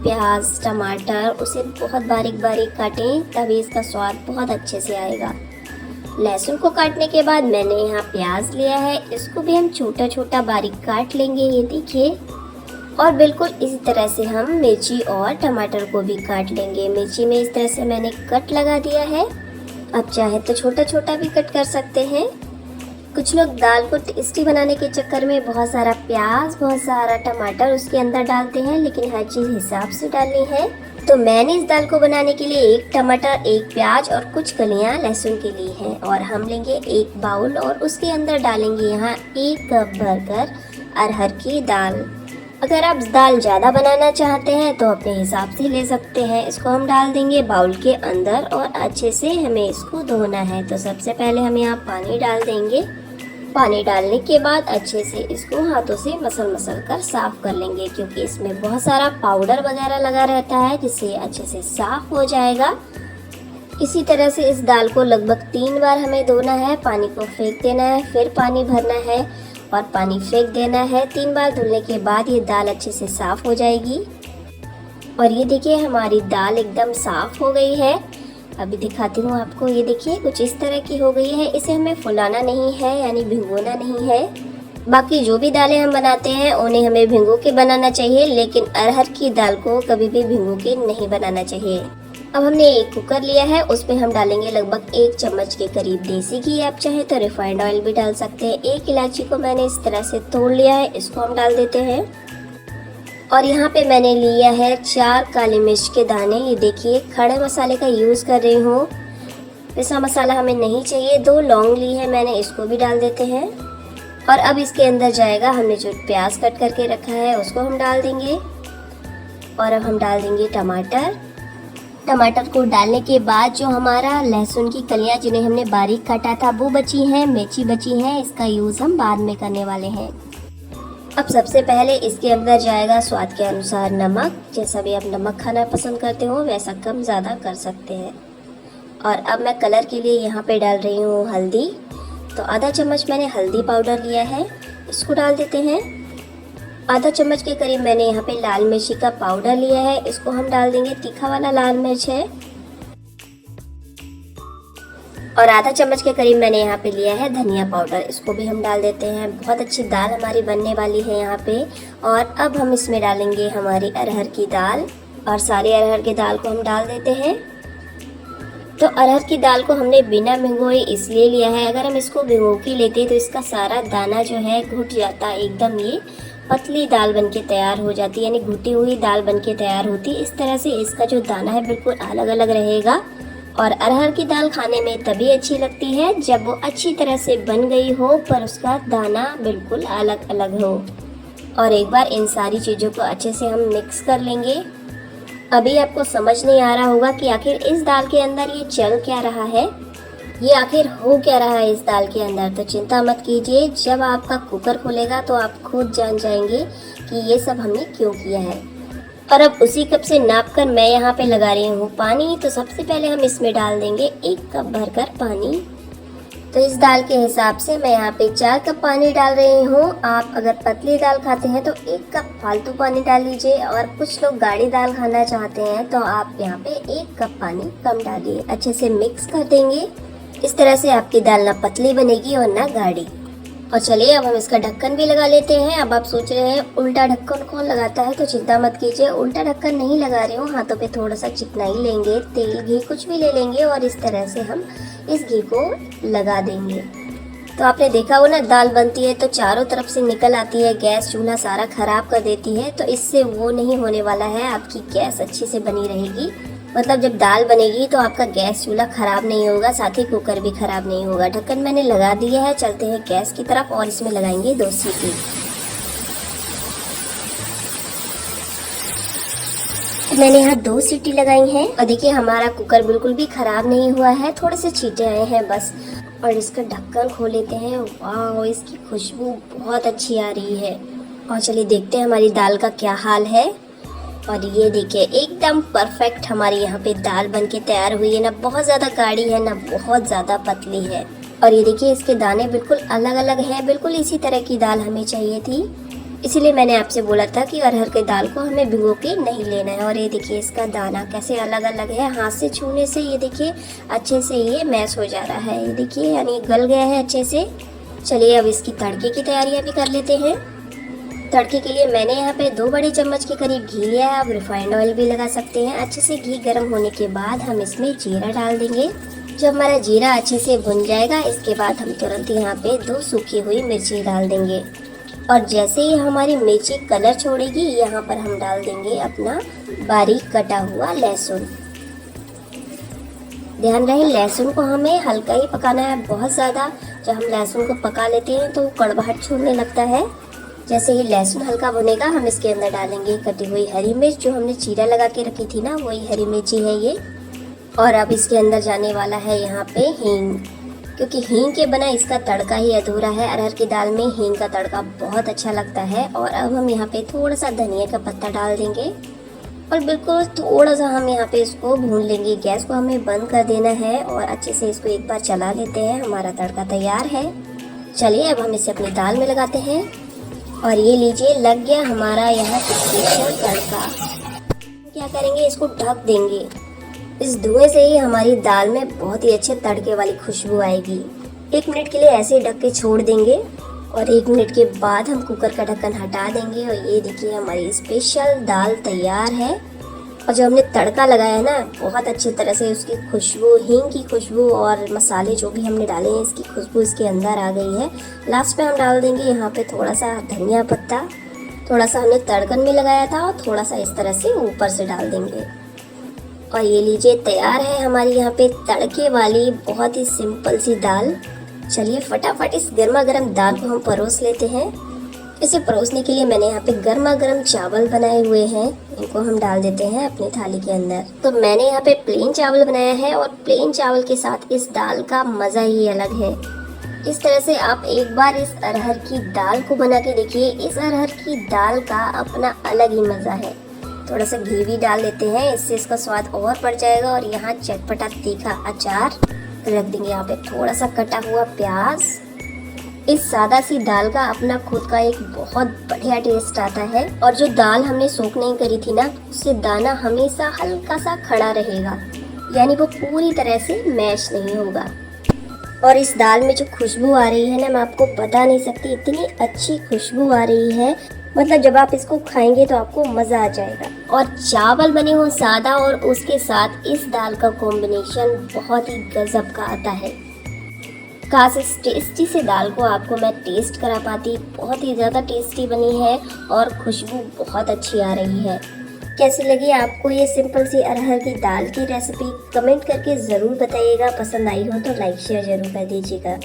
प्याज टमाटर उसे बहुत बारीक बारीक काटें, तभी इसका स्वाद बहुत अच्छे से आएगा। लहसुन को काटने के बाद मैंने यहाँ प्याज लिया है, इसको भी हम छोटा छोटा बारीक काट लेंगे, ये देखिए। और बिल्कुल इसी तरह से हम मिर्ची और टमाटर को भी काट लेंगे। मिर्ची में इस तरह से मैंने कट लगा दिया है, आप चाहे तो छोटा छोटा भी कट कर सकते हैं। कुछ लोग दाल को टेस्टी बनाने के चक्कर में बहुत सारा प्याज बहुत सारा टमाटर उसके अंदर डालते हैं, लेकिन हर चीज़ हिसाब से डालनी है। तो मैंने इस दाल को बनाने के लिए 1 टमाटर 1 प्याज और कुछ कलियां लहसुन के लिए हैं। और हम लेंगे 1 बाउल और उसके अंदर डालेंगे यहाँ 1 कप भरकर अरहर की दाल। अगर आप दाल ज़्यादा बनाना चाहते हैं तो अपने हिसाब से ले सकते हैं। इसको हम डाल देंगे बाउल के अंदर और अच्छे से हमें इसको धोना है। तो सबसे पहले हम यहाँ पानी डाल देंगे। पानी डालने के बाद अच्छे से इसको हाथों से मसल कर साफ़ कर लेंगे, क्योंकि इसमें बहुत सारा पाउडर वगैरह लगा रहता है, जिससे अच्छे से साफ़ हो जाएगा। इसी तरह से इस दाल को लगभग 3 बार हमें धोना है। पानी को फेंक देना है, फिर पानी भरना है और पानी फेंक देना है। 3 बार धुलने के बाद ये दाल अच्छे से साफ़ हो जाएगी। और ये देखिए हमारी दाल एकदम साफ़ हो गई है। अभी दिखाती हूँ आपको, ये देखिए कुछ इस तरह की हो गई है। इसे हमें फुलाना नहीं है, यानी भिगोना नहीं है। बाकी जो भी दालें हम बनाते हैं उन्हें हमें भिगो के बनाना चाहिए, लेकिन अरहर की दाल को कभी भी भिगो के नहीं बनाना चाहिए। अब हमने एक कुकर लिया है, उसमें हम डालेंगे लगभग 1 चम्मच के करीब देसी घी। आप चाहे तो रिफाइंड ऑयल भी डाल सकते हैं। 1 इलायची को मैंने इस तरह से तोड़ लिया है, इसको हम डाल देते हैं। और यहाँ पे मैंने लिया है 4 काली मिर्च के दाने। ये देखिए खड़े मसाले का यूज़ कर रही हूँ, पिसा मसाला हमें नहीं चाहिए। 2 लौंग ली है मैंने, इसको भी डाल देते हैं। और अब इसके अंदर जाएगा हमने जो प्याज कट करके रखा है उसको हम डाल देंगे। और अब हम डाल देंगे टमाटर। टमाटर को डालने के बाद जो हमारा लहसुन की कलियाँ जिन्हें हमने बारीक काटा था वो बची हैं, मिर्ची बची हैं, इसका यूज़ हम बाद में करने वाले हैं। अब सबसे पहले इसके अंदर जाएगा स्वाद के अनुसार नमक। जैसा भी आप नमक खाना पसंद करते हो वैसा कम ज़्यादा कर सकते हैं। और अब मैं कलर के लिए यहाँ पे डाल रही हूँ हल्दी। तो आधा चम्मच मैंने हल्दी पाउडर लिया है, इसको डाल देते हैं। आधा चम्मच के करीब मैंने यहाँ पे लाल मिर्ची का पाउडर लिया है, इसको हम डाल देंगे। तीखा वाला लाल मिर्च है। और आधा चम्मच के करीब मैंने यहाँ पे लिया है धनिया पाउडर, इसको भी हम डाल देते हैं। बहुत अच्छी दाल हमारी बनने वाली है यहाँ पे। और अब हम इसमें डालेंगे हमारी अरहर की दाल, और सारी अरहर की दाल को हम डाल देते हैं। तो अरहर की दाल को हमने बिना भिगोए इसलिए लिया है, अगर हम इसको भिगो के लेते तो इसका सारा दाना जो है घुट जाता, एकदम ये पतली दाल बनके तैयार हो जाती, यानी घुटी हुई दाल बनके तैयार होती। इस तरह से इसका जो दाना है बिल्कुल अलग अलग रहेगा। और अरहर की दाल खाने में तभी अच्छी लगती है जब वो अच्छी तरह से बन गई हो, पर उसका दाना बिल्कुल अलग अलग हो। और एक बार इन सारी चीज़ों को अच्छे से हम मिक्स कर लेंगे। अभी आपको समझ नहीं आ रहा होगा कि आखिर इस दाल के अंदर ये चल क्या रहा है, ये आखिर हो क्या रहा है इस दाल के अंदर। तो चिंता मत कीजिए, जब आपका कुकर खुलेगा तो आप खुद जान जाएंगे कि ये सब हमने क्यों किया है। और अब उसी कप से नाप कर मैं यहाँ पे लगा रही हूँ पानी। तो सबसे पहले हम इसमें डाल देंगे 1 कप भरकर पानी। तो इस दाल के हिसाब से मैं यहाँ पे 4 कप पानी डाल रही हूँ। आप अगर पतली दाल खाते हैं तो 1 कप फालतू पानी डाल लीजिए, और कुछ लोग गाढ़ी दाल खाना चाहते हैं तो आप यहाँ पे 1 कप पानी कम डालिए। अच्छे से मिक्स कर देंगे। इस तरह से आपकी दाल ना पतली बनेगी और ना गाढ़ी। और चलिए अब हम इसका ढक्कन भी लगा लेते हैं। अब आप सोच रहे हैं उल्टा ढक्कन कौन लगाता है, तो चिंता मत कीजिए, उल्टा ढक्कन नहीं लगा रही हूँ। हाथों पे थोड़ा सा चिकनाई लेंगे, तेल घी कुछ भी ले लेंगे और इस तरह से हम इस घी को लगा देंगे। तो आपने देखा हो ना, दाल बनती है तो चारों तरफ से निकल आती है, गैस चूल्हा सारा खराब कर देती है। तो इससे वो नहीं होने वाला है, आपकी गैस अच्छी से बनी रहेगी। मतलब जब दाल बनेगी तो आपका गैस चूल्हा खराब नहीं होगा, साथ ही कुकर भी खराब नहीं होगा। ढक्कन मैंने लगा दिया है। चलते हैं गैस की तरफ और इसमें लगाएंगे 2 सीटी। मैंने यहाँ 2 सीटी लगाई हैं और देखिए हमारा कुकर बिल्कुल भी खराब नहीं हुआ है, थोड़े से छींटे आए हैं बस। और इसका ढक्कन खोल लेते हैं। वाह, इसकी खुशबू बहुत अच्छी आ रही है। और चलिए देखते हैं हमारी दाल का क्या हाल है। और ये देखिए एकदम परफेक्ट हमारी यहाँ पे दाल बनके तैयार हुई है, ना बहुत ज़्यादा गाढ़ी है ना बहुत ज़्यादा पतली है। और ये देखिए इसके दाने बिल्कुल अलग अलग हैं, बिल्कुल इसी तरह की दाल हमें चाहिए थी। इसीलिए मैंने आपसे बोला था कि अरहर की दाल को हमें भिगो के नहीं लेना है। और ये देखिए इसका दाना कैसे अलग अलग है, हाथ से छूने से ये देखिए अच्छे से ये मैश हो जा रहा है, ये देखिए यानी गल गया है अच्छे से। चलिए अब इसकी तड़के की तैयारियां भी कर लेते हैं। तड़के के लिए मैंने यहाँ पे 2 बड़े चम्मच के करीब घी लिया है, आप रिफाइंड ऑयल भी लगा सकते हैं। अच्छे से घी गर्म होने के बाद हम इसमें जीरा डाल देंगे। जब हमारा जीरा अच्छे से भुन जाएगा, इसके बाद हम तुरंत यहाँ पे 2 सूखी हुई मिर्ची डाल देंगे। और जैसे ही हमारी मिर्ची कलर छोड़ेगी, यहाँ पर हम डाल देंगे अपना बारीक कटा हुआ लहसुन। ध्यान रहे लहसुन को हमें हल्का ही पकाना है, बहुत ज़्यादा जब हम लहसुन को पका लेते हैं तो कड़वाहट छोड़ने लगता है। जैसे ही लहसुन हल्का भुनेगा, हम इसके अंदर डालेंगे कटी हुई हरी मिर्च, जो हमने चीरा लगा के रखी थी ना, वही हरी मिर्ची है ये। और अब इसके अंदर जाने वाला है यहाँ पे हींग, क्योंकि हींग के बिना इसका तड़का ही अधूरा है। अरहर की दाल में हींग का तड़का बहुत अच्छा लगता है। और अब हम यहाँ पे थोड़ा सा धनिया का पत्ता डाल देंगे और बिल्कुल थोड़ा सा हम यहाँ पे इसको भून लेंगे। गैस को हमें बंद कर देना है और अच्छे से इसको एक बार चला लेते हैं। हमारा तड़का तैयार है। चलिए अब हम इसे अपनी दाल में लगाते हैं और ये लीजिए लग गया हमारा यहाँ स्पेशल तड़का। क्या करेंगे, इसको ढक देंगे। इस धुएं से ही हमारी दाल में बहुत ही अच्छे तड़के वाली खुशबू आएगी। 1 मिनट के लिए ऐसे ही ढक के छोड़ देंगे और 1 मिनट के बाद हम कुकर का ढक्कन हटा देंगे और ये देखिए हमारी स्पेशल दाल तैयार है। और जो हमने तड़का लगाया है ना, बहुत अच्छी तरह से उसकी खुशबू, हींग की खुशबू और मसाले जो भी हमने डाले हैं, इसकी खुशबू इसके अंदर आ गई है। लास्ट में हम डाल देंगे यहाँ पे थोड़ा सा धनिया पत्ता, थोड़ा सा हमने तड़कन में लगाया था और थोड़ा सा इस तरह से ऊपर से डाल देंगे। और ये लीजिए तैयार है हमारी यहाँ पे तड़के वाली बहुत ही सिंपल सी दाल। चलिए फटाफट इस गर्मा गर्म दाल को हम परोस लेते हैं। इसे परोसने के लिए मैंने यहाँ पे गर्मा गर्म चावल बनाए हुए हैं, इनको हम डाल देते हैं अपनी थाली के अंदर। तो मैंने यहाँ पे प्लेन चावल बनाया है और प्लेन चावल के साथ इस दाल का मज़ा ही अलग है। इस तरह से आप एक बार इस अरहर की दाल को बना के देखिए। इस अरहर की दाल का अपना अलग ही मज़ा है। थोड़ा सा घी भी डाल लेते हैं, इससे इसका स्वाद और बढ़ जाएगा। और यहाँ चटपटा तीखा अचार रख देंगे, यहाँ पे थोड़ा सा कटा हुआ प्याज। इस सादा सी दाल का अपना खुद का एक बहुत बढ़िया टेस्ट आता है। और जो दाल हमने सोख नहीं करी थी ना, उससे दाना हमेशा हल्का सा खड़ा रहेगा, यानी वो पूरी तरह से मैश नहीं होगा। और इस दाल में जो खुशबू आ रही है ना, मैं आपको बता नहीं सकती, इतनी अच्छी खुशबू आ रही है। मतलब जब आप इसको खाएंगे तो आपको मज़ा आ जाएगा। और चावल बने हो सादा और उसके साथ इस दाल का कॉम्बिनेशन बहुत ही गजब का आता है। काश इस टेस्टी से दाल को आपको मैं टेस्ट करा पाती। बहुत ही ज़्यादा टेस्टी बनी है और खुशबू बहुत अच्छी आ रही है। कैसी लगी आपको ये सिंपल सी अरहर की दाल की रेसिपी? कमेंट करके ज़रूर बताइएगा। पसंद आई हो तो लाइक शेयर ज़रूर कर दीजिएगा।